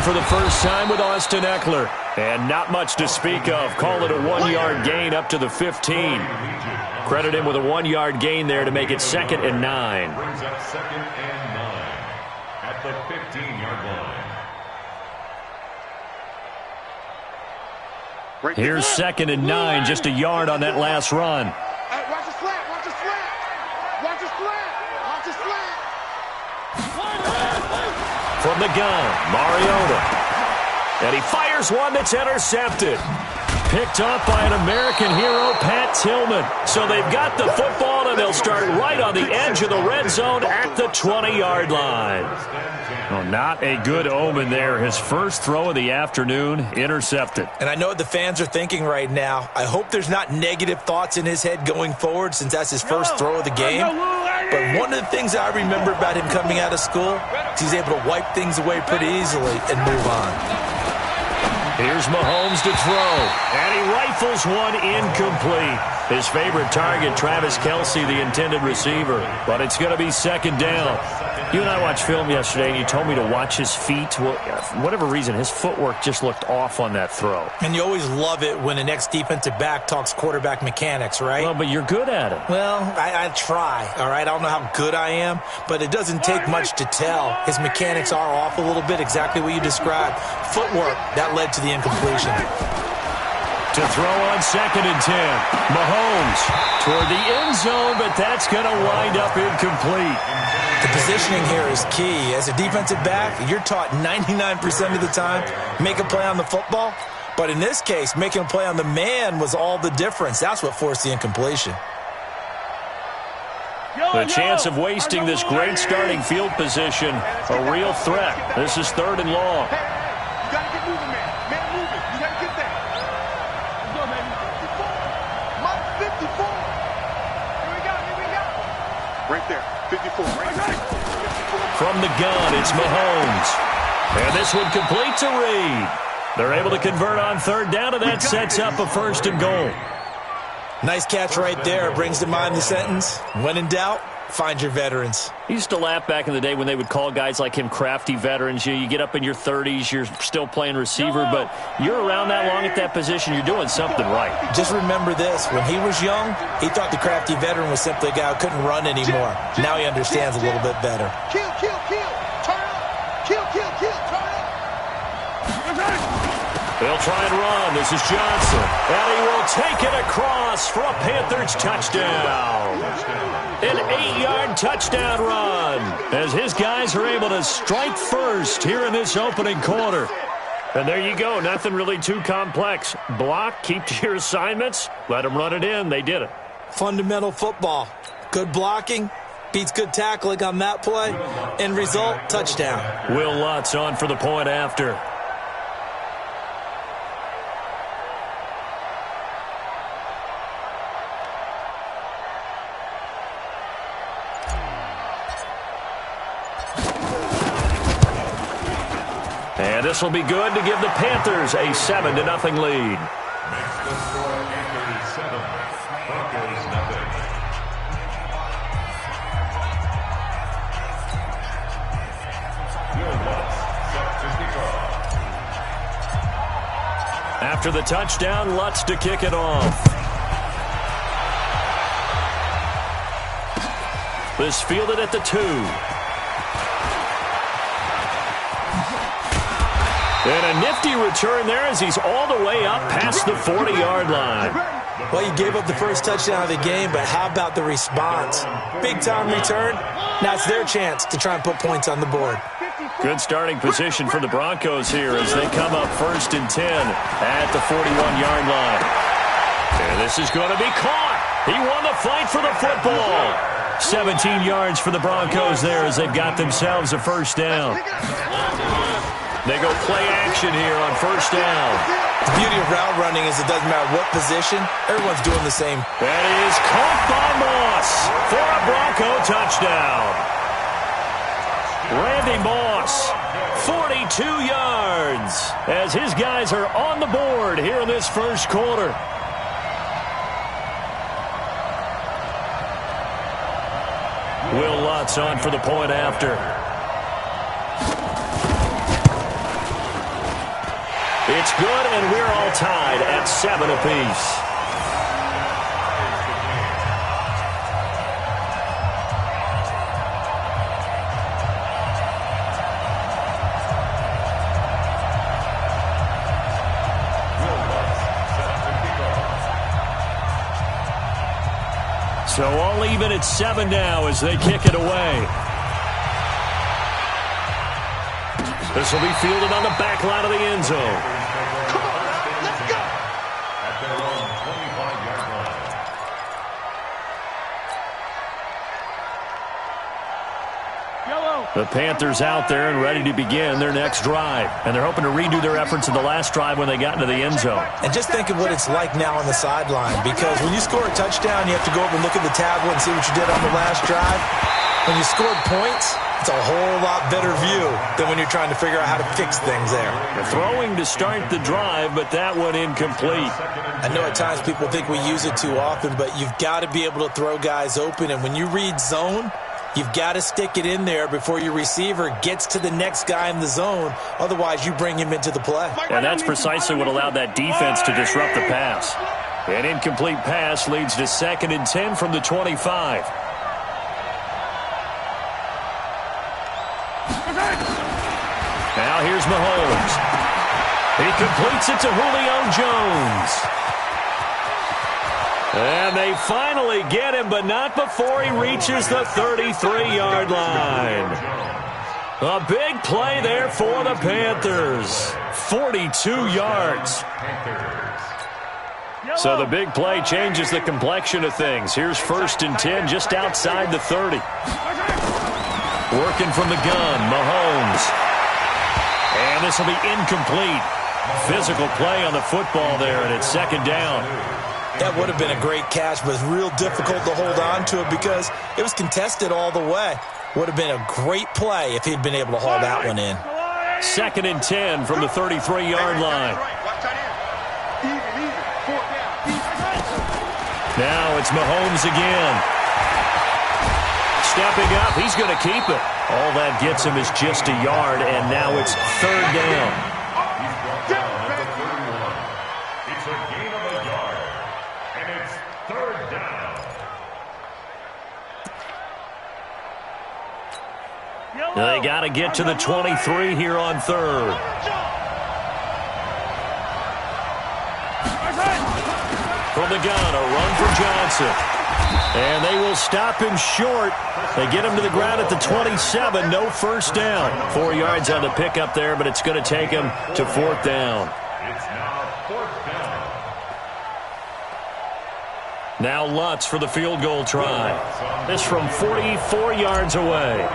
run for the first time with Austin Eckler. And not much to speak of. Call it a 1-yard gain up to the 15. Credit him with a 1-yard gain there to make it 2nd and 9. Brings up 2nd and 9 at the 15-yard line. Here's 2nd and 9, just a yard on that last run. Watch the slant, watch the slant. Watch the slant, watch the slant. From the gun, Mariota. And he fires one that's intercepted. Picked up by an American hero, Pat Tillman. So they've got the football, and they'll start right on the edge of the red zone at the 20-yard line. Well, not a good omen there. His first throw of the afternoon, intercepted. And I know what the fans are thinking right now. I hope there's not negative thoughts in his head going forward since that's his first throw of the game. But one of the things I remember about him coming out of school is he's able to wipe things away pretty easily and move on. Here's Mahomes to throw, and he rifles one incomplete. His favorite target, Travis Kelce, the intended receiver. But it's going to be 2nd down. You and I watched film yesterday, and you told me to watch his feet. Well, for whatever reason, his footwork just looked off on that throw. And you always love it when an ex-defensive back talks quarterback mechanics, right? Well, but you're good at it. Well, I try, all right? I don't know how good I am, but it doesn't take much to tell. His mechanics are off a little bit, exactly what you described. Footwork, that led to the incompletion. To throw on 2nd and 10. Mahomes toward the end zone, but that's going to wind up incomplete. The positioning here is key. As a defensive back, you're taught 99% of the time, make a play on the football. But in this case, making a play on the man was all the difference. That's what forced the incompletion. The chance of wasting this great starting field position, a real threat. This is 3rd and long. You got to get moving, man. Man, moving. You got to get there. Let's go, baby. 54. Mark 54. Here we go. Here we go. Right there. 54. Right there. 54. From the gun, it's Mahomes. And this one complete to Reed. They're able to convert on 3rd down, and that sets up a 1st and goal. Nice catch right there. Brings to mind the sentence, when in doubt, find your veterans. I used to laugh back in the day when they would call guys like him crafty veterans. You get up in your 30s, you're still playing receiver, but you're around that long at that position, you're doing something right. Just remember this. When he was young, he thought the crafty veteran was simply a guy who couldn't run anymore. Now he understands a little bit better. Kill, kill, kill. Turn up. Kill, kill, kill. Turn up. They'll try and run. This is Johnson. And he will take it across for a Panthers touchdown. An 8-yard touchdown run as his guys are able to strike first here in this opening quarter. And there you go. Nothing really too complex. Block, keep to your assignments, let them run it in. They did it. Fundamental football. Good blocking. Beats good tackling on that play. End result, touchdown. Will Lutz on for the point after. And this will be good to give the Panthers a 7-0 lead. Makes the score Panthers 7, Broncos nothing. Will Lutz set to kick off. After the touchdown, Lutz to kick it off. This fielded at the 2. And a nifty return there as he's all the way up past the 40-yard line. Well, you gave up the first touchdown of the game, but how about the response? Big-time return. Now it's their chance to try and put points on the board. Good starting position for the Broncos here as they come up 1st and 10 at the 41-yard line. And this is going to be caught. He won the fight for the football. 17 yards for the Broncos there as they've got themselves a 1st down. They go play action here on 1st down. The beauty of route running is it doesn't matter what position, everyone's doing the same. That is caught by Moss for a Bronco touchdown. Randy Moss, 42 yards, as his guys are on the board here in this first quarter. Will Lutz on for the point after. It's good, and we're all tied at 7 apiece. So all even at 7 now as they kick it away. This will be fielded on the back line of the end zone. Come on, let's go. At their own 25-yard line. The Panthers out there and ready to begin their next drive. And they're hoping to redo their efforts in the last drive when they got into the end zone. And just think of what it's like now on the sideline, because when you score a touchdown, you have to go over and look at the tablet and see what you did on the last drive. When you scored points, it's a whole lot better view than when you're trying to figure out how to fix things there. Throwing to start the drive, but that one incomplete. I know at times people think we use it too often, but you've got to be able to throw guys open. And when you read zone, you've got to stick it in there before your receiver gets to the next guy in the zone. Otherwise, you bring him into the play. And that's precisely what allowed that defense to disrupt the pass. An incomplete pass leads to 2nd and 10 from the 25. Now here's Mahomes. He completes it to Julio Jones. And they finally get him, but not before he reaches the 33-yard line. A big play there for the Panthers. 42 yards. So the big play changes the complexion of things. Here's 1st and 10 just outside the 30. Working from the gun, Mahomes. And this will be incomplete. Physical play on the football there, and it's 2nd down. That would have been a great catch, but it's real difficult to hold on to it because it was contested all the way. Would have been a great play if he'd been able to haul that one in. 2nd and 10 from the 33-yard line. Now it's Mahomes again. Stepping up, he's going to keep it. All that gets him is just a yard, and now it's 3rd down. He's brought down at the 31. It's a gain of a yard, and it's 3rd down. They got to get to the 23 here on 3rd. From the gun, a run for Johnson. And they will stop him short. They get him to the ground at the 27. No 1st down. 4 yards on the pickup there, but it's going to take him to 4th down. It's now 4th down. Now Lutz for the field goal try. This from 44 yards away.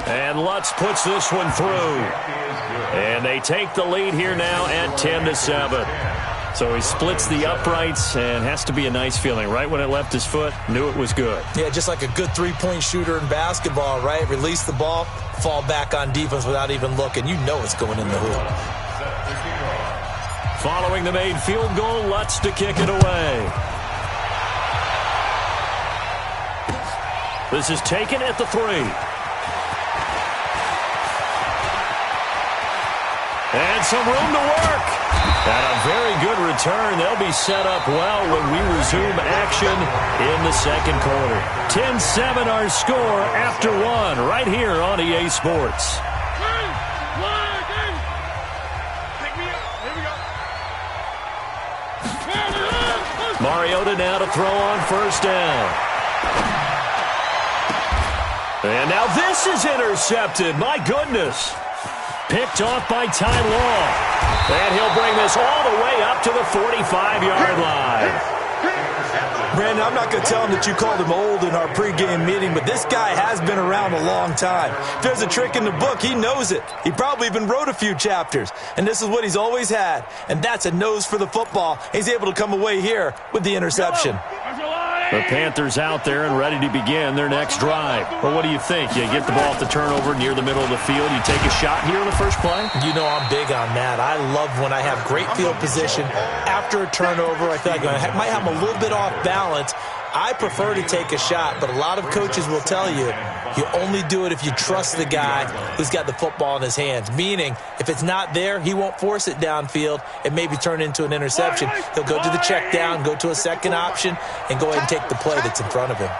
And Lutz puts this one through. And they take the lead here now at 10-7. So he splits the uprights and has to be a nice feeling. Right when it left his foot, knew it was good. Yeah, just like a good three-point shooter in basketball, right? Release the ball, fall back on defense without even looking. You know it's going in the hoop. Following the made field goal, Lutz to kick it away. This is taken at the 3. And some room to work. And a very good return. They'll be set up well when we resume action in the 2nd quarter. 10-7 our score after 1 right here on EA Sports. Mariota now to throw on 1st down. And now this is intercepted. My goodness. Picked off by Ty Law. And he'll bring this all the way up to the 45-yard line. Brandon, I'm not going to tell him that you called him old in our pregame meeting, but this guy has been around a long time. If there's a trick in the book, he knows it. He probably even wrote a few chapters. And this is what he's always had. And that's a nose for the football. He's able to come away here with the interception. The Panthers out there and ready to begin their next drive. Well, what do you think? You get the ball off the turnover near the middle of the field. You take a shot here on the first play? You know I'm big on that. I love when I have great field position. After a turnover, I feel like I might have them a little bit off balance. I prefer to take a shot, but a lot of coaches will tell you only do it if you trust the guy who's got the football in his hands. Meaning, if it's not there, he won't force it downfield and maybe turn it into an interception. He'll go to the check down, go to a second option, and go ahead and take the play that's in front of him.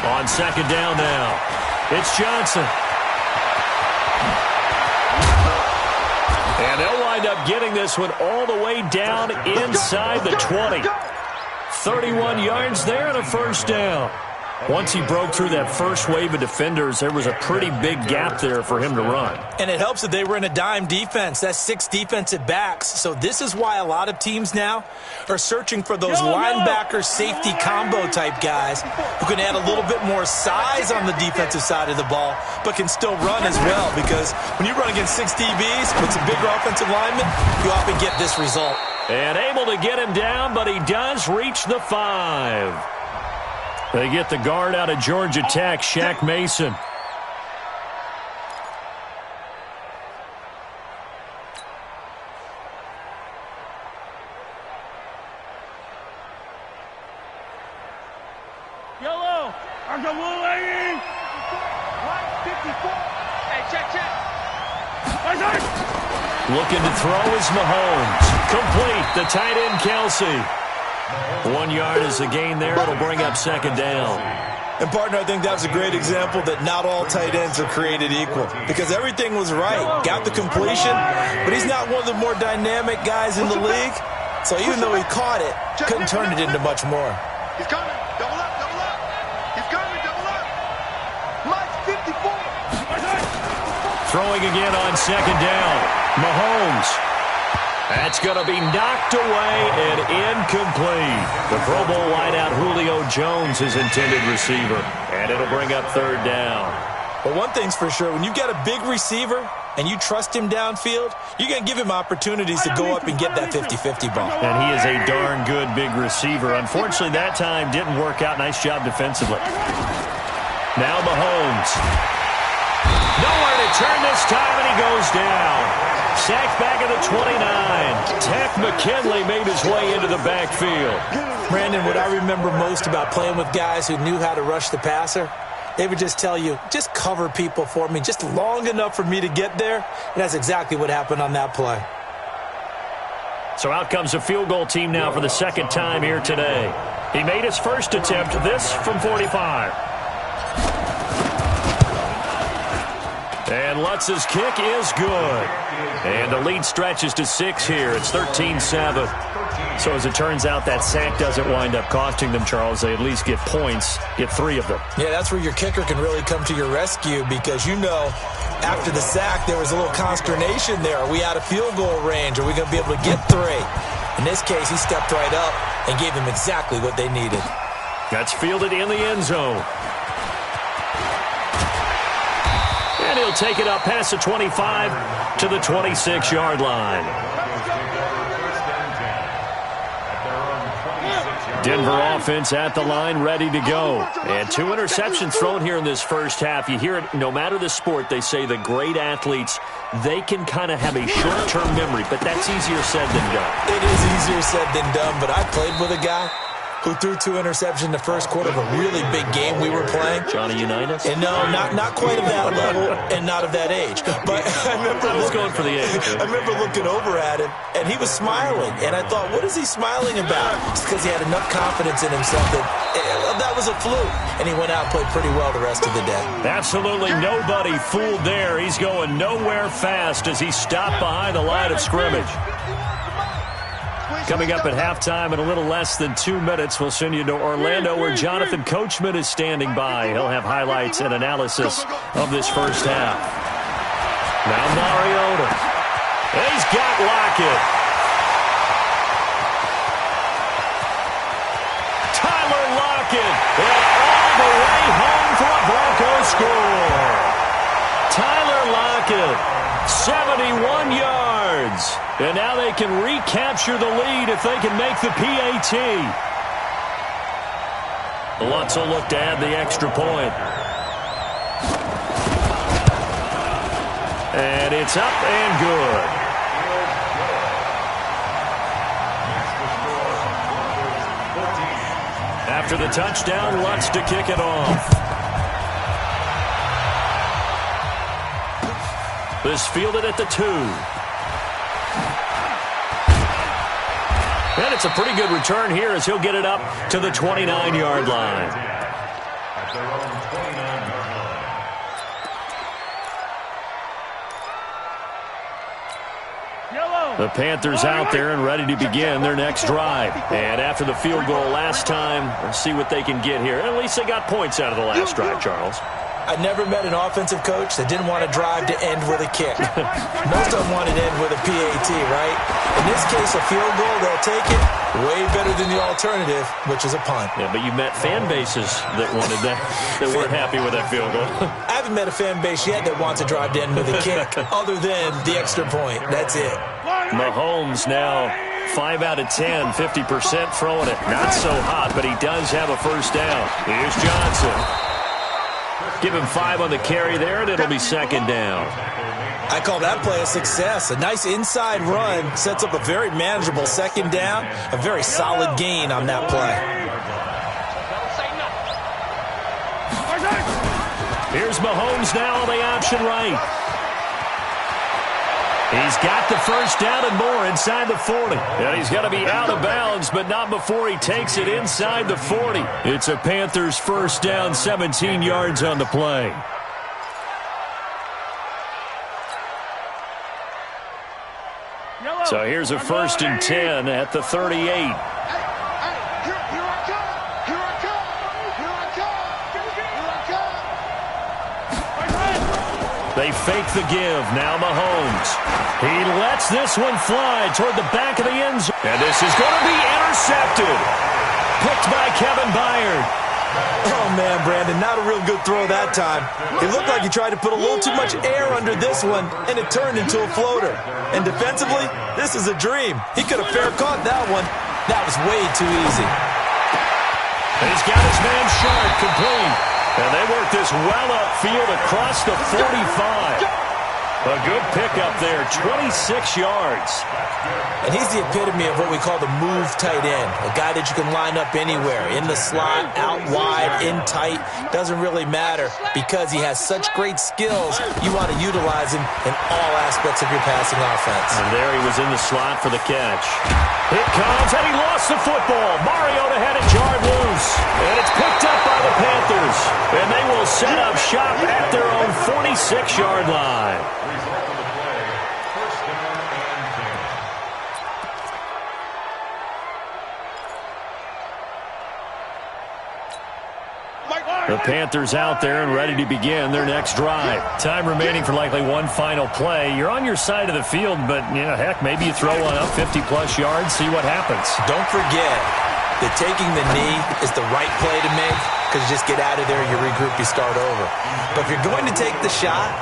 On second down now, it's Johnson. And they'll wind up getting this one all the way down inside the 20. 31 yards there and a first down. Once he broke through that first wave of defenders, there was a pretty big gap there for him to run. And it helps that they were in a dime defense. That's 6 defensive backs. So this is why a lot of teams now are searching for those linebacker safety combo type guys who can add a little bit more size on the defensive side of the ball, but can still run as well. Because when you run against 6 DBs with some bigger offensive linemen, you often get this result. And able to get him down, but he does reach the 5. They get the guard out of Georgia Tech, Shaq Mason. Yellow. I'm the blue lady. Line 54. Hey, check. Looking to throw is Mahomes. Complete. The tight end, Kelsey. 1 yard is the gain there. It'll bring up second down. And, partner, I think that was a great example that not all tight ends are created equal because everything was right. Got the completion, but he's not one of the more dynamic guys in the league. So even though he caught it, couldn't turn it into much more. He's coming. Double up. He's coming. Double up. Line 54. Throwing again on second down. Mahomes. That's going to be knocked away and incomplete. The Pro Bowl wideout Julio Jones, his intended receiver. And it'll bring up third down. But one thing's for sure, when you've got a big receiver and you trust him downfield, you're going to give him opportunities to go up and get that 50-50 ball. And he is a darn good big receiver. Unfortunately, that time didn't work out. Nice job defensively. Now Mahomes. Nowhere to turn this time, and he goes down. Sacked back at the 29. Tech McKinley made his way into the backfield. Brandon, what I remember most about playing with guys who knew how to rush the passer, they would just tell you, just cover people for me, just long enough for me to get there. And that's exactly what happened on that play. So out comes a field goal team now for the second time here today. He made his first attempt, this from 45. And Lutz's kick is good. And the lead stretches to 6 here. It's 13-7. So as it turns out, that sack doesn't wind up costing them, Charles. They at least get points, get 3 of them. Yeah, that's where your kicker can really come to your rescue because, you know, after the sack, there was a little consternation there. Are we out of field goal range? Are we going to be able to get 3? In this case, he stepped right up and gave them exactly what they needed. That's fielded in the end zone. And he'll take it up past the 25 to the 26-yard line. Denver offense at the line, ready to go. And 2 interceptions thrown here in this first half. You hear it, no matter the sport, they say the great athletes, they can kind of have a short-term memory, but that's easier said than done. It is easier said than done, but I played with a guy who threw 2 interceptions in the first quarter of a really big game we were playing. Johnny Unitas? And no, not quite of that level and not of that age. But I was going for the age. I remember looking over at him, and he was smiling. And I thought, what is he smiling about? It's because he had enough confidence in himself that was a fluke. And he went out and played pretty well the rest of the day. Absolutely nobody fooled there. He's going nowhere fast as he stopped behind the line of scrimmage. Coming up at halftime in a little less than 2 minutes, we'll send you to Orlando where Jonathan Coachman is standing by. He'll have highlights and analysis of this first half. Now Mariota. He's got Lockett. Tyler Lockett. And all the way home for a Broncos score. Tyler Lockett, 71 yards. And now they can recapture the lead if they can make the PAT. Lutz will look to add the extra point. And it's up and good. After the touchdown, Lutz to kick it off. This fielded at the 2. And it's a pretty good return here as he'll get it up to the 29-yard line. At their own 29-yard line. The Panthers out there and ready to begin their next drive. And after the field goal last time, let's see what they can get here. At least they got points out of the last drive, Charles. I never met an offensive coach that didn't want to drive to end with a kick. Most of them wanted to end with a PAT, right? In this case, a field goal, they'll take it. Way better than the alternative, which is a punt. Yeah, but you met fan bases that wanted that weren't happy with that field goal. I haven't met a fan base yet that wants to drive to end with a kick, other than the extra point. That's it. Mahomes now 5 out of 10, 50% throwing it. Not so hot, but he does have a first down. Here's Johnson. Give him 5 on the carry there, and it'll be second down. I call that play a success. A nice inside run sets up a very manageable second down. A very solid gain on that play. Here's Mahomes now on the option right. He's got the first down and more inside the 40. And he's got to be out of bounds, but not before he takes it inside the 40. It's a Panthers first down, 17 yards on the play. So here's a 1st and 10 at the 38. They fake the give. Now Mahomes. He lets this one fly toward the back of the end zone. And this is going to be intercepted. Picked by Kevin Byard. Oh, man, Brandon, not a real good throw that time. It looked like he tried to put a little too much air under this one, and it turned into a floater. And defensively, this is a dream. He could have fair caught that one. That was way too easy. He's got his man Sharp complete. And they work this well upfield across the 45. A good pickup there, 26 yards. And he's the epitome of what we call the move tight end. A guy that you can line up anywhere, in the slot, out wide, in tight. Doesn't really matter because he has such great skills. You want to utilize him in all aspects of your passing offense. And there he was in the slot for the catch. It comes, and he lost the football. Mariota had it jarred loose. And it's picked up by the Panthers. And they will set up shop at their own 46-yard line. Result of the play, first down and 10. The Panthers out there and ready to begin their next drive. Time remaining for likely one final play. You're on your side of the field, but, you know, heck, maybe you throw one up 50-plus yards, see what happens. Don't forget that taking the knee is the right play to make because you just get out of there, you regroup, you start over. But if you're going to take the shot,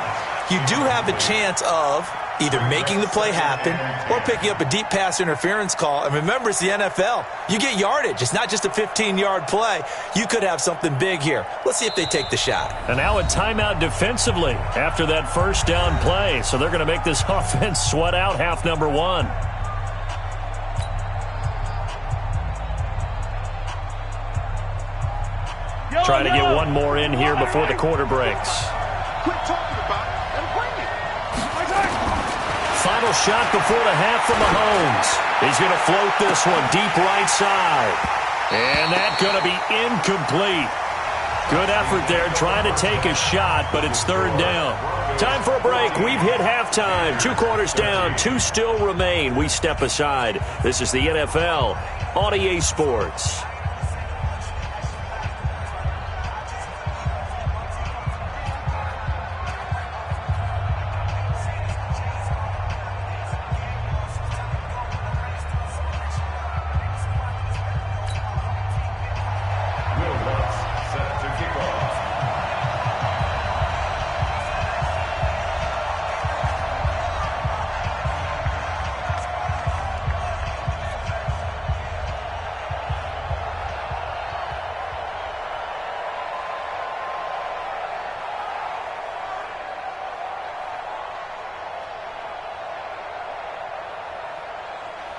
you do have a chance of either making the play happen or picking up a deep pass interference call. And remember, it's the NFL. You get yardage. It's not just a 15-yard play. You could have something big here. Let's see if they take the shot. And now a timeout defensively after that first down play. So they're going to make this offense sweat out half number 1. Trying to get one more in here before the quarter breaks. Quit talking about it and bring it. Final shot before the half from Mahomes. He's going to float this one deep right side. And that's going to be incomplete. Good effort there trying to take a shot, but it's third down. Time for a break. We've hit halftime. 2 quarters down, 2 still remain. We step aside. This is the NFL on EA Sports.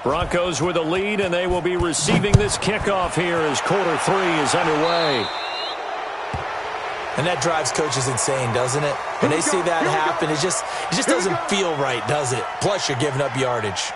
Broncos with a lead, and they will be receiving this kickoff here as quarter 3 is underway. And that drives coaches insane, doesn't it? When they see that happen, it just doesn't feel right, does it? Plus, you're giving up yardage.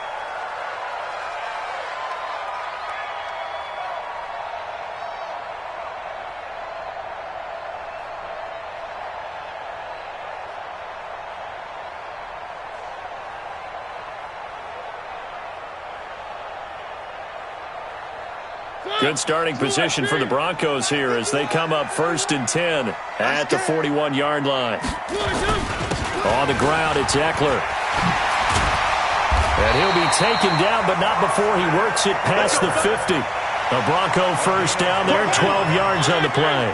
Good starting position for the Broncos here as they come up 1st and 10 at the 41-yard line. On the ground, it's Eckler. And he'll be taken down, but not before he works it past the 50. A Bronco first down there, 12 yards on the play.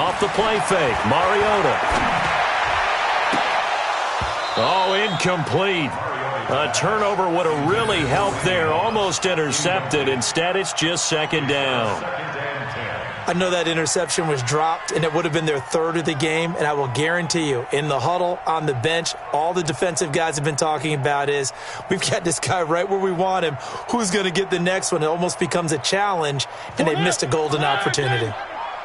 Off the play fake, Mariota. Oh, incomplete. A turnover would have really helped there. Almost intercepted. Instead, it's just 2nd down. I know that interception was dropped, and it would have been their 3rd of the game. And I will guarantee you, in the huddle, on the bench, all the defensive guys have been talking about is, we've got this guy right where we want him. Who's going to get the next one? It almost becomes a challenge, and they missed a golden opportunity.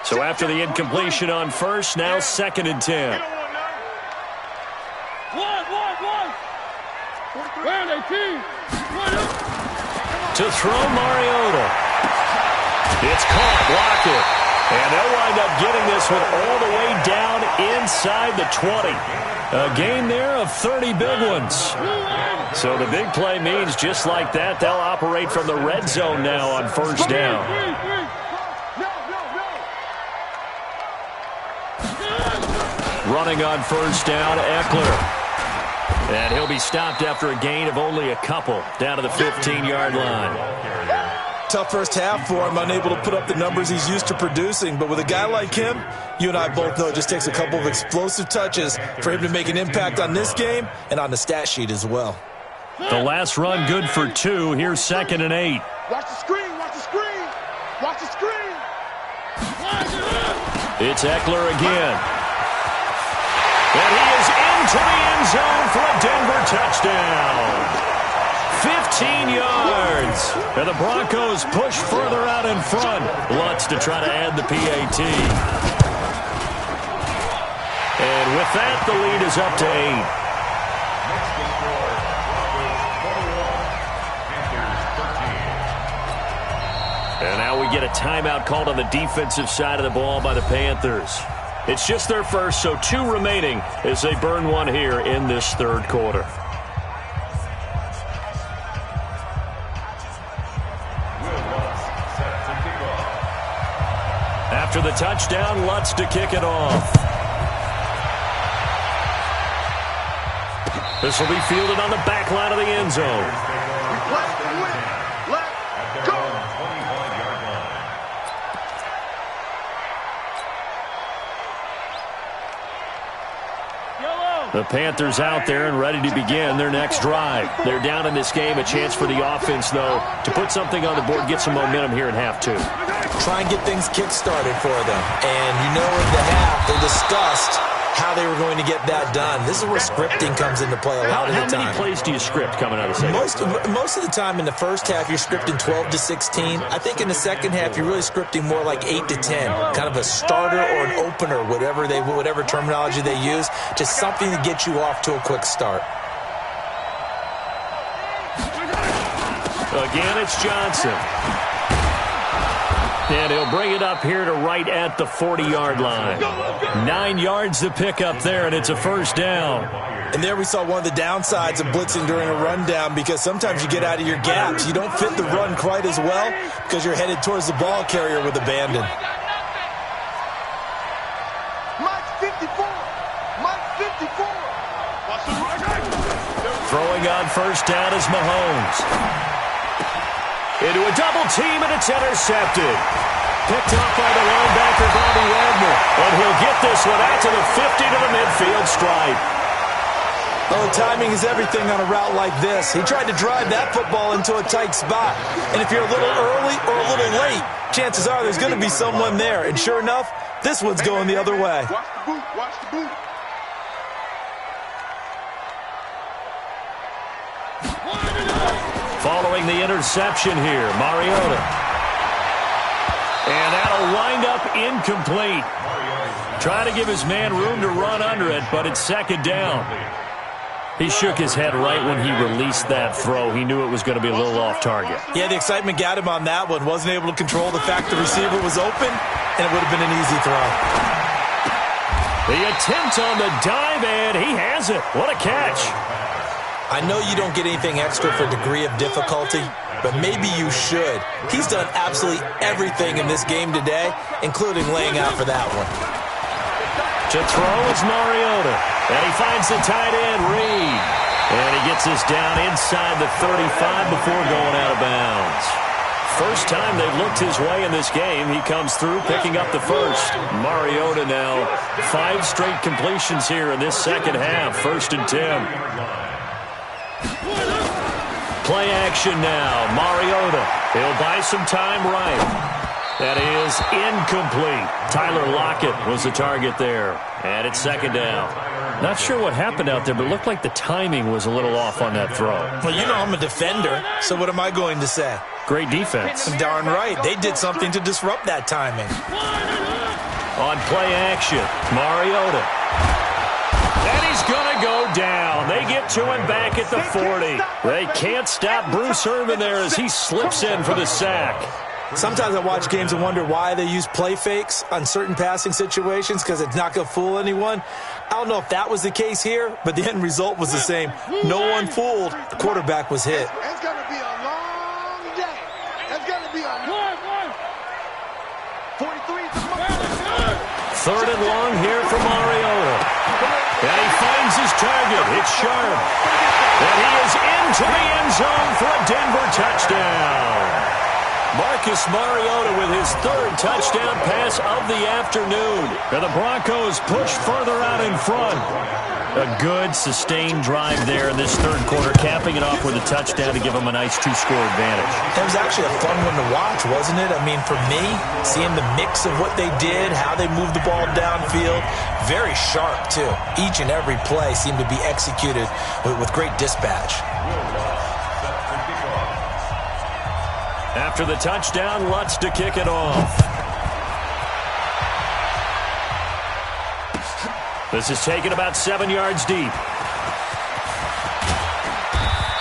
So after the incompletion on first, now 2nd and 10. To throw Mariota. It's caught, blocked it. And they'll wind up getting this one all the way down inside the 20. A gain there of 30 big ones. So the big play means just like that, they'll operate from the red zone now on 1st down. Running on 1st down, Eckler. And he'll be stopped after a gain of only a couple down to the 15-yard line. Tough first half for him, unable to put up the numbers he's used to producing. But with a guy like him, you and I both know it just takes a couple of explosive touches for him to make an impact on this game and on the stat sheet as well. The last run good for 2. Here's 2nd and 8. Watch the screen, watch the screen, watch the screen. It's Eckler again. And he is into the end zone for a Denver touchdown. 15 yards. And the Broncos push further out in front. Lutz to try to add the PAT. And with that, the lead is up to 8. And now we get a timeout called on the defensive side of the ball by the Panthers. It's just their first, so 2 remaining as they burn one here in this 3rd quarter. After the touchdown, Lutz to kick it off. This will be fielded on the back line of the end zone. The Panthers out there and ready to begin their next drive. They're down in this game. A chance for the offense, though, to put something on the board, get some momentum here in half 2. Try and get things kick-started for them. And you know in the half they discussed how they were going to get that done. This is where scripting comes into play a lot of the time. How many plays do you script coming out of the second? Most of the time in the first half, you're scripting 12 to 16. I think in the second half, you're really scripting more like 8 to 10. Kind of a starter or an opener, whatever terminology they use. Just something to get you off to a quick start. Again, it's Johnson. And he'll bring it up here to right at the 40-yard line. 9 yards to pick up there, and it's a first down. And there we saw one of the downsides of blitzing during a rundown, because sometimes you get out of your gaps. You don't fit the run quite as well because you're headed towards the ball carrier with abandon. Mike 54. Mike 54. Throwing on first down is Mahomes. Into a double team, and it's intercepted. Picked up by the linebacker, Bobby Wagner. And he'll get this one out to the 50 to the midfield stripe. Oh, timing is everything on a route like this. He tried to drive that football into a tight spot. And if you're a little early or a little late, chances are there's going to be someone there. And sure enough, this one's going the other way. Watch the boot. Watch the boot. Following the interception here, Mariota. And that'll wind up incomplete. Trying to give his man room to run under it, but it's second down. He shook his head right when he released that throw. He knew it was going to be a little off target. Yeah, the excitement got him on that one. Wasn't able to control the fact the receiver was open, and it would have been an easy throw. The attempt on the dive, and he has it. What a catch. I know you don't get anything extra for degree of difficulty, but maybe you should. He's done absolutely everything in this game today, including laying out for that one. To throw is Mariota, and he finds the tight end, Reed. And he gets this down inside the 35 before going out of bounds. First time they've looked his way in this game, he comes through picking up the first. Mariota now, 5 straight completions here in this second half, 1st and 10. Play action now, Mariota. He'll buy some time right. That is incomplete. Tyler Lockett was the target there. And it's second down. Not sure what happened out there, but it looked like the timing was a little off on that throw. Well, you know I'm a defender, so what am I going to say? Great defense. Darn right. They did something to disrupt that timing. On play action, Mariota. And he's going to go down. They get to him back at the 40. They can't stop Bruce Irvin there as he slips in for the sack. Sometimes I watch games and wonder why they use play fakes on certain passing situations because it's not going to fool anyone. I don't know if that was the case here, but the end result was the same. No one fooled. The quarterback was hit. It's going to be a long day. It's going to be a long one. 43 is Third and long here for Mariota. And he finds his target. It's sharp. And he is into the end zone for a Denver touchdown. Marcus Mariota with his 3rd touchdown pass of the afternoon. And the Broncos push further out in front. A good, sustained drive there in this 3rd quarter, capping it off with a touchdown to give them a nice 2-score advantage. That was actually a fun one to watch, wasn't it? I mean, for me, seeing the mix of what they did, how they moved the ball downfield, very sharp, too. Each and every play seemed to be executed with great dispatch. After the touchdown, Lutz to kick it off. This is taken about 7 yards deep.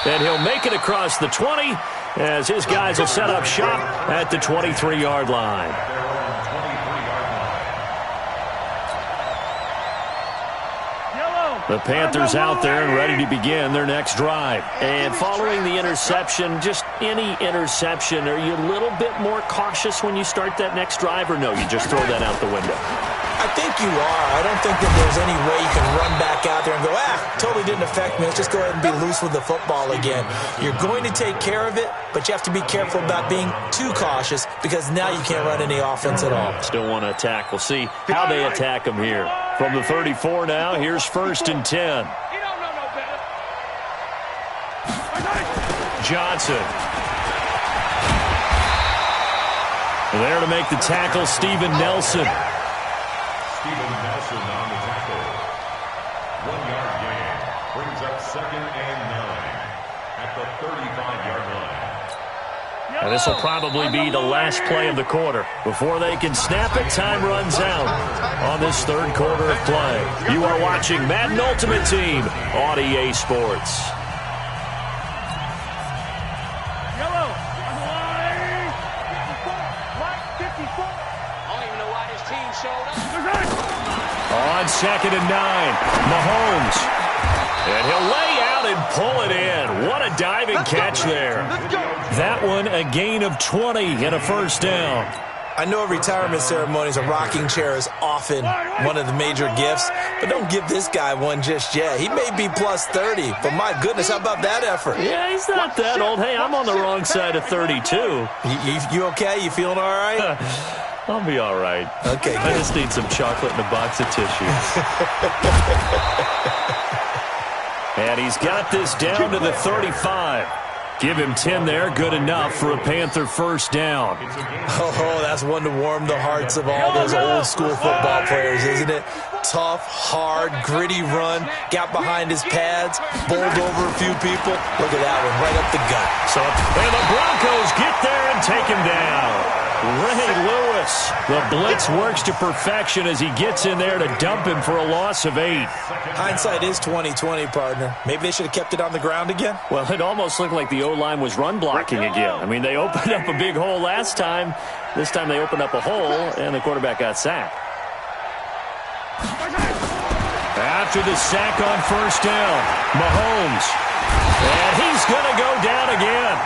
And he'll make it across the 20 as his guys will set up shop at the 23-yard line. The Panthers out there and ready to begin their next drive. And following the interception, just any interception, are you a little bit more cautious when you start that next drive, or no, you just throw that out the window? I think you are. I don't think that there's any way you can run back out there and go, totally didn't affect me. Let's just go ahead and be loose with the football again. You're going to take care of it, but you have to be careful about being too cautious because now you can't run any offense at all. Still want to attack. We'll see how they attack them here. From the 34 now, here's 1st and 10. Johnson. There to make the tackle, Steven Nelson. Steven Nelson on the tackle. 1-yard gain brings up 2nd and 9 at the 35-yard line. And this will probably be the last play of the quarter. Before they can snap it, time runs out on this 3rd quarter of play. You are watching Madden Ultimate Team on EA Sports. On 2nd and 9, Mahomes. And he'll lay out and pull it in. What a diving catch there. That one, a gain of 20 and a 1st down. I know retirement ceremonies, a rocking chair is often one of the major gifts, but don't give this guy one just yet. He may be plus 30, but my goodness, how about that effort? Yeah, he's not that old. Hey, I'm on the wrong side of 32. You okay? You feeling all right? I'll be all right. Okay, I just need some chocolate and a box of tissue. And he's got this down to the 35. Give him 10 there, good enough for a Panther first down. Oh, that's one to warm the hearts of all those old-school football players, isn't it? Tough, hard, gritty run, got behind his pads, bowled over a few people. Look at that one, right up the gut. And the Broncos get there and take him down. Ray Lewis, the blitz works to perfection as he gets in there to dump him for a loss of 8. Hindsight is 20/20, partner. Maybe they should have kept it on the ground again. Well, it almost looked like the O-line was run blocking again. I mean, they opened up a big hole last time. This time they opened up a hole, and the quarterback got sacked. After the sack on first down, Mahomes. And he's going to go down again.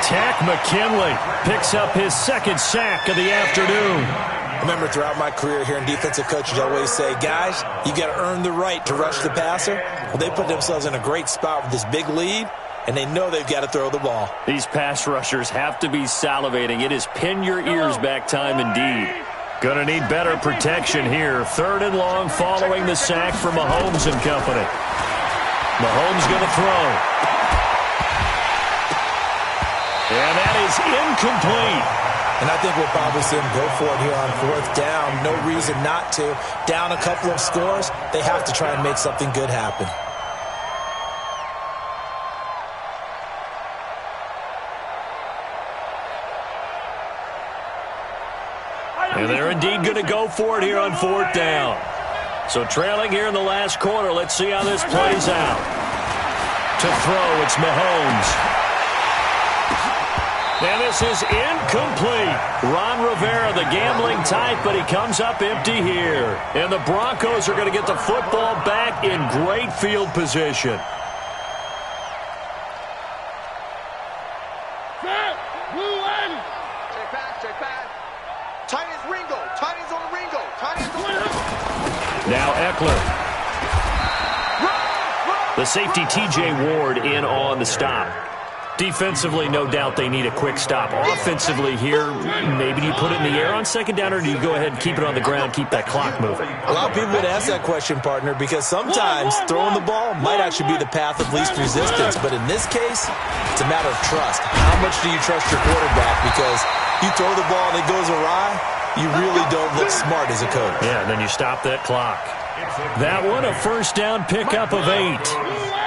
Tack McKinley picks up his second sack of the afternoon. I remember throughout my career hearing defensive coaches always say, guys, you got to earn the right to rush the passer. Well, they put themselves in a great spot with this big lead, and they know they've got to throw the ball. These pass rushers have to be salivating. It is pin your ears back time indeed. Gonna need better protection here. 3rd and long following the sack for Mahomes and company. Mahomes gonna throw. And that is incomplete. And I think we'll probably see him go for it here on 4th down. No reason not to. Down a couple of scores, they have to try and make something good happen. And they're indeed going to go for it here on 4th down. So trailing here in the last quarter, let's see how this plays out. To throw, it's Mahomes. And this is incomplete. Ron Rivera, the gambling type, but he comes up empty here. And the Broncos are going to get the football back in great field position. Now Eckler. The safety T.J. Ward in on the stop. Defensively, no doubt they need a quick stop. Offensively here, maybe do you put it in the air on 2nd down, or do you go ahead and keep it on the ground, keep that clock moving? A lot of people would ask that question, partner, because sometimes throwing the ball might actually be the path of least resistance. But in this case, it's a matter of trust. How much do you trust your quarterback? Because you throw the ball and it goes awry, you really don't look smart as a coach. Yeah, and then you stop that clock. That one, a first down pickup of 8.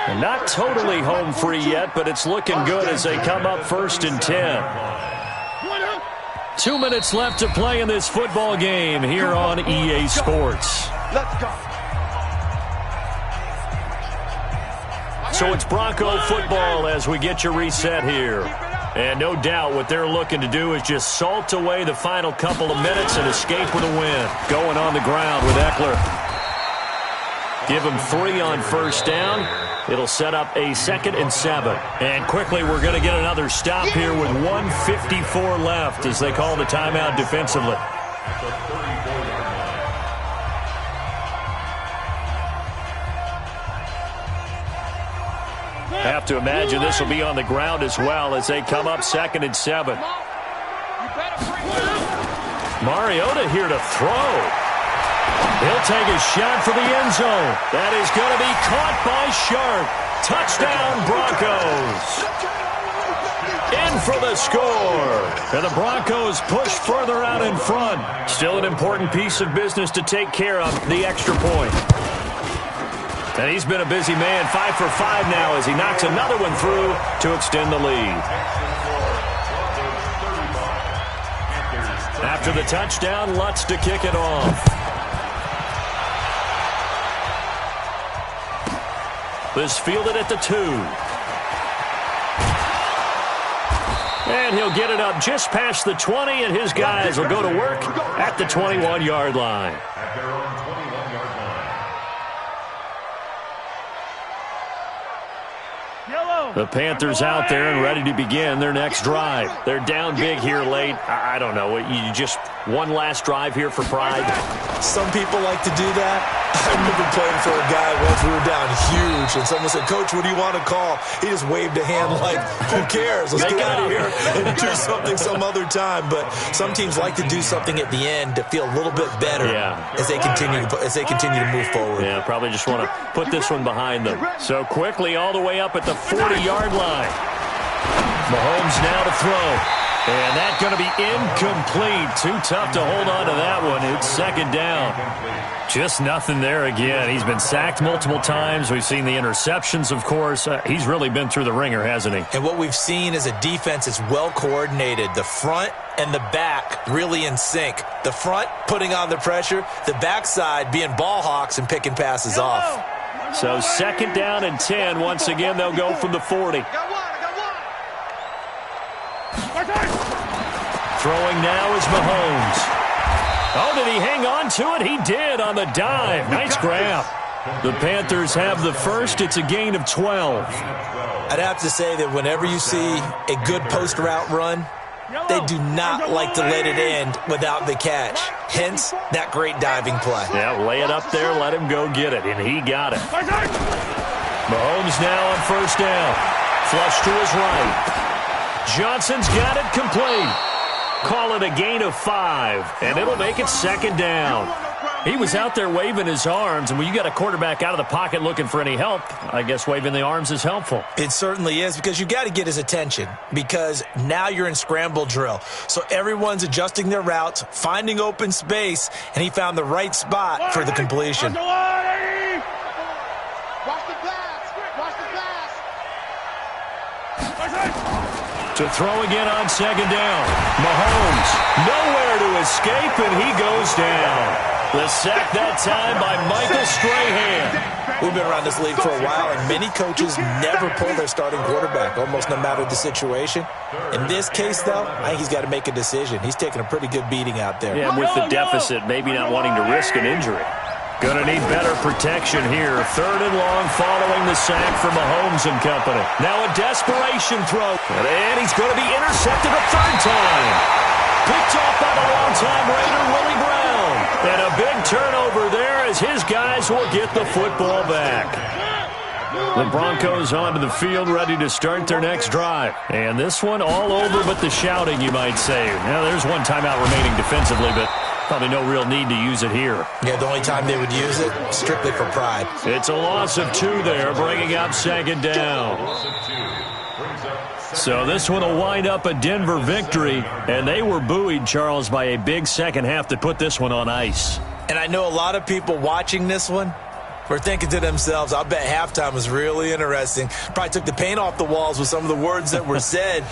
And not totally home free yet, but it's looking good as they come up 1st and 10. 2 minutes left to play in this football game here on EA Sports. Let's go. So it's Bronco football as we get you reset here. And no doubt what they're looking to do is just salt away the final couple of minutes and escape with a win. Going on the ground with Eckler. Give him 3 on first down. It'll set up a 2nd and 7. And quickly, we're going to get another stop here with 1:54 left as they call the timeout defensively. Have to imagine this will be on the ground as well as they come up 2nd and 7. Mariota here to throw. He'll take a shot for the end zone. That is going to be caught by Sharp. Touchdown, Broncos. In for the score. And the Broncos push further out in front. Still an important piece of business to take care of, the extra point. And he's been a busy man, 5 for 5 now as he knocks another one through to extend the lead. After the touchdown, Lutz to kick it off. This fielded at the 2. And he'll get it up just past the 20, and his guys will go to work at the 21-yard line. At their own 21-yard line. The Panthers out there and ready to begin their next drive. They're down big here late. I don't know. You just one last drive here for pride. Some people like to do that. I remember playing for a guy once. We were down huge, and someone said, "Coach, what do you want to call?" He just waved a hand like, "Who cares? Let's get out of here and do something some other time." But some teams like to do something at the end to feel a little bit better as they continue to move forward. Yeah, probably just want to put this one behind them. So quickly all the way up at the 40-yard line. Mahomes now to throw. And that's going to be incomplete. Too tough to hold on to that one. It's second down. Just nothing there again. He's been sacked multiple times. We've seen the interceptions, of course. He's really been through the ringer, hasn't he? And what we've seen is a defense is well coordinated. The front and the back really in sync. The front putting on the pressure. The backside being ball hawks and picking passes off. So second down and 10. Once again, they'll go from the 40. Throwing now is Mahomes. Oh, did he hang on to it? He did on the dive. Nice grab. The Panthers have the first. It's a gain of 12. I'd have to say that whenever you see a good post route run, they do not like to let it end without the catch. Hence, that great diving play. Yeah, lay it up there, let him go get it, and he got it. Mahomes now on first down. Flush to his right. Johnson's got it complete. Call it a gain of 5, and it'll make it second down. He was out there waving his arms, and when you got a quarterback out of the pocket looking for any help, I guess waving the arms is helpful. It certainly is, because you got to get his attention, because now you're in scramble drill. So everyone's adjusting their routes, finding open space, and he found the right spot for the completion. To throw again on second down. Mahomes, nowhere to escape, and he goes down. The sack that time by Michael Strahan. We've been around this league for a while, and many coaches never pull their starting quarterback, almost no matter the situation. In this case, though, I think he's got to make a decision. He's taking a pretty good beating out there. Yeah, with the deficit, maybe not wanting to risk an injury. Going to need better protection here. Third and long following the sack for Mahomes and company. Now a desperation throw. And he's going to be intercepted a third time. Picked off by the longtime Raider, Willie Brown. And a big turnover there as his guys will get the football back. The Broncos onto the field, ready to start their next drive. And this one all over but the shouting, you might say. Now there's one timeout remaining defensively, but probably no real need to use it here. Yeah, the only time they would use it, strictly for pride. It's a loss of 2 there, bringing up second down. So this one will wind up a Denver victory, and they were buoyed, Charles, by a big second half that put this one on ice. And I know a lot of people watching this one were thinking to themselves, I'll bet halftime was really interesting. Probably took the paint off the walls with some of the words that were said.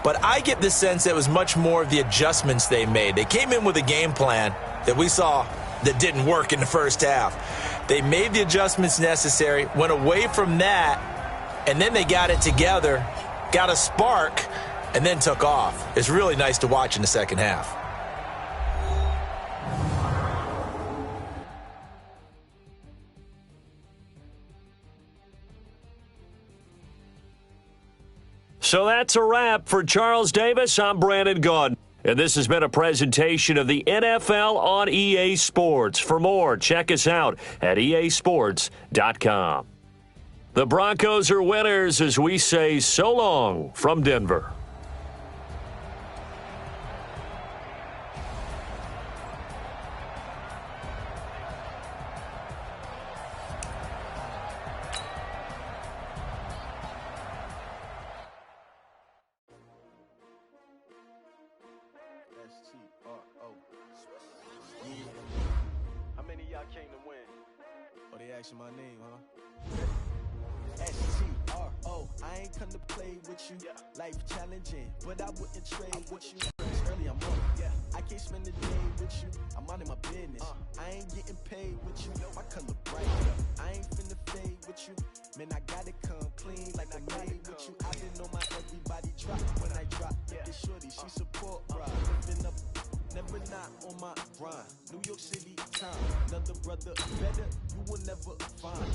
But I get the sense that it was much more of the adjustments they made. They came in with a game plan that we saw that didn't work in the first half. They made the adjustments necessary, went away from that, and then they got it together, got a spark, and then took off. It's really nice to watch in the second half. So that's a wrap for Charles Davis. I'm Brandon Gaudin. And this has been a presentation of the NFL on EA Sports. For more, check us out at easports.com. The Broncos are winners as we say so long from Denver. My name, huh? S-T-R-O, I ain't come to play with you. Life challenging, but I wouldn't trade with you. Early I'm on, I can't spend the day with you. I'm minding my business. I ain't getting paid with you. My color bright, I ain't finna fade with you. Man, I gotta come clean like I made with you. I didn't know my everybody drop when I drop. This shorty, she support, bro. Living up, never not on my grind. New York City time, another brother better. You will never find.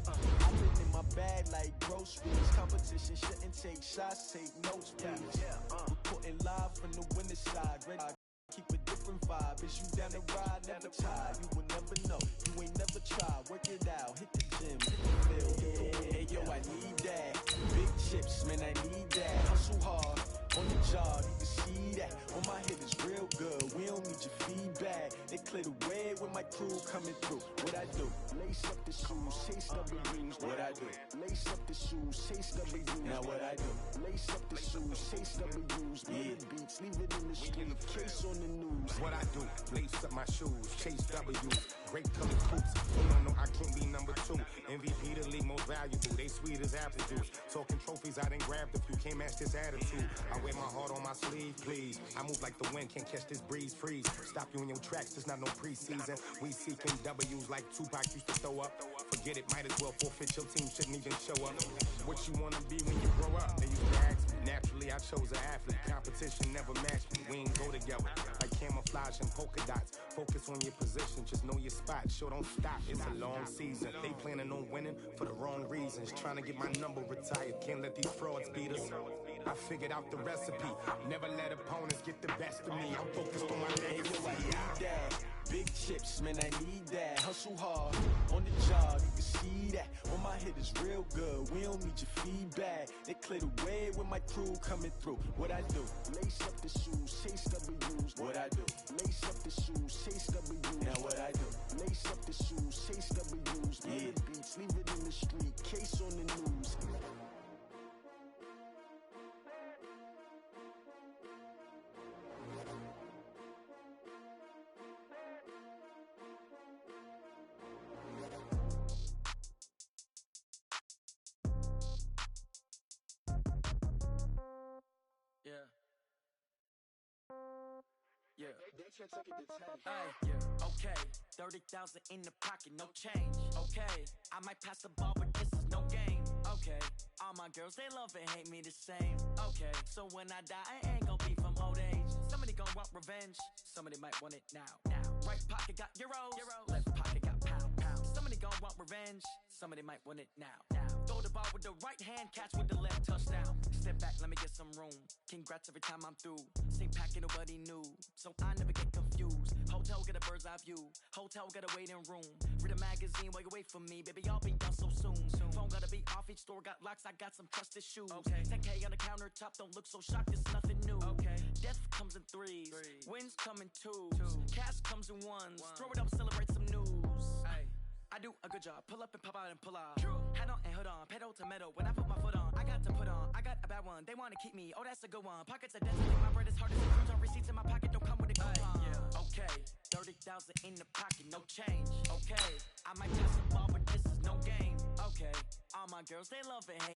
I've been in my bag like groceries. Competition shouldn't take shots, take notes, please. Reporting live from the winning side. Ready, keep it different. different vibe. Is you down the ride, never tired. You will never know. You ain't never tried. Work it out. Hit the gym. Hit the field. Hey yo, I need that. Big chips, man, I need that. Hustle hard. On the job, you can see that. On my head is real good. We don't need your feedback. They clear the way when my crew coming through. What I do? Lace up the shoes, chase W's. What I do? Lace up the shoes, chase W's. Now what I do? Lace up the shoes, chase W's. Yeah, beats, leave it in the street. Case on the news. What I do? Lace up my shoes, chase W's. Great color coops. No, I can't be number 2. MVP the league most valuable. They sweet as apple juice. Talking trophies, I done grabbed a few. Can't match this attitude. I wear my heart on my sleeve, please. I move like the wind, can't catch this breeze, freeze. Stop you in your tracks, there's not no preseason. We seeking W's like Tupac used to throw up. Forget it, might as well forfeit, your team shouldn't even show up. What you wanna be when you grow up? They used to ask me. Naturally, I chose an athlete. Competition never matched me. We ain't go together. Like camouflage and polka dots. Focus on your position, just know your spot. Sure, don't stop, it's a long season. They planning on winning for the wrong reasons. Trying to get my number retired, can't let these frauds beat us. I figured out the recipe. Never let opponents get the best of me. I'm focused on my legacy. I need that. Big chips, man, I need that. Hustle hard. On the job, you can see that. On my head is real good. We don't need your feedback. They clear the way when my crew coming through. What I do? Lace up the shoes, chase W's. What I do? Lace up the shoes, chase W's. Now what I do? Lace up the shoes, chase W's. Yeah, beats, leave it in the street. Case on the news. Okay, 30,000 in the pocket, no change. Okay, I might pass the ball, but this is no game. Okay, all my girls, they love and hate me the same. Okay, so when I die, I ain't gon' be from old age. Somebody gon' want revenge, somebody might want it now. Right pocket got euros, left pocket got pounds. Somebody gon' want revenge, somebody might want it now. Throw the ball with the right hand, catch with the left, touchdown. Step back, let me get some room. Congrats every time I'm through. Same packet, nobody knew, so I never get confused. Hotel get a bird's eye view. Hotel got a waiting room. Read a magazine while you wait for me, baby. I'll be done so soon. Phone gotta be off. Each store got locks. I got some trusted shoes. 10K on the countertop. Don't look so shocked. It's nothing new. Death comes in threes. Wins come in twos. Cash comes in ones. Throw it up, celebrate some news. I do a good job. Pull up and pop out and pull out. Hat on and hood on. Pedal to metal. When I put my foot on, I got to put on. I got a bad one. They want to keep me. Oh, that's a good one. Pockets are dense. My bread is hard as a cruise on. Receipts in my pocket don't come with a coupon. Okay, 30,000 in the pocket, no change. Okay, I might pass the ball, but this is no game. Okay, all my girls, they love and hate